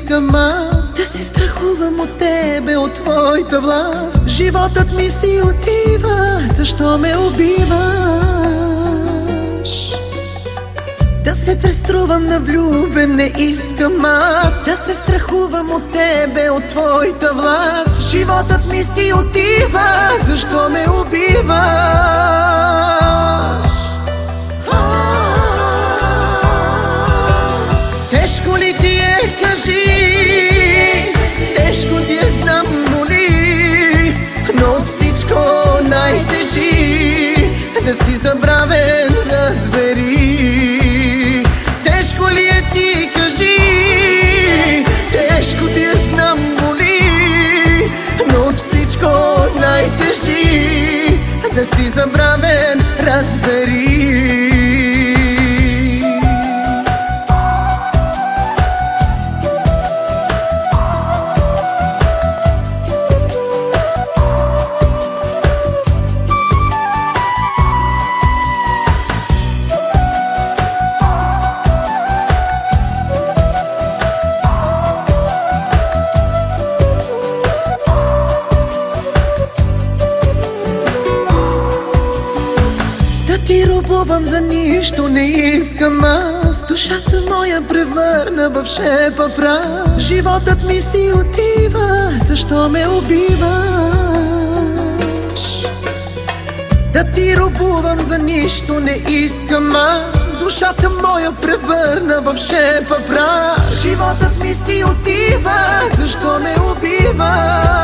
искам аз да се страхувам от тебе, от твоята власт. Животът ми си отива, защо ме убиваш? Да се преструвам на влюбен не искам аз, да се страхувам от тебе, от твоята власт. Животът ми си отива, защо ме убиваш? Тежко ли ти е, кажи, тежко ти е, знам, моли, но от всичко най-тежи да си забравен, разбери. Тежко ли е, ти кажи, тежко ти е, знам, моли, но от всичко най-тежи да си забравен, разбери. Ти робувам, за нищо не искам аз. Душата моя превърна в шепа прах. Животът ми си отива, защо ме убиваш? Да ти робувам, за нищо не искам аз. Душата моя превърна в шепа прах. Животът ми си отива, защо ме убиваш?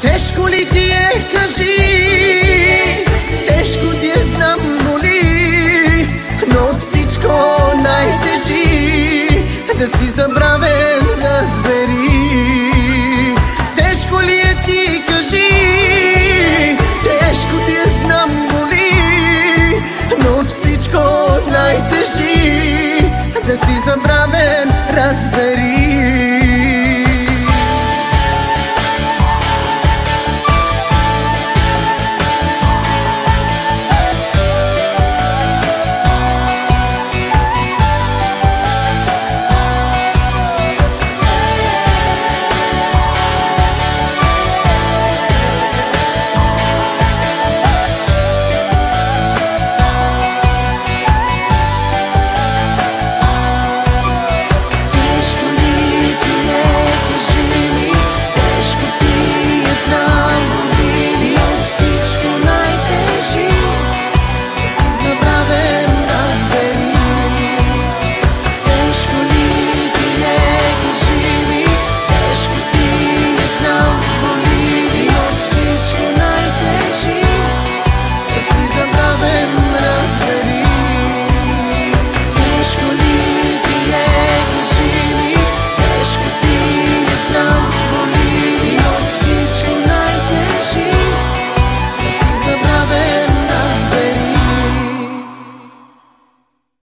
Тежко ли ти е, кажи,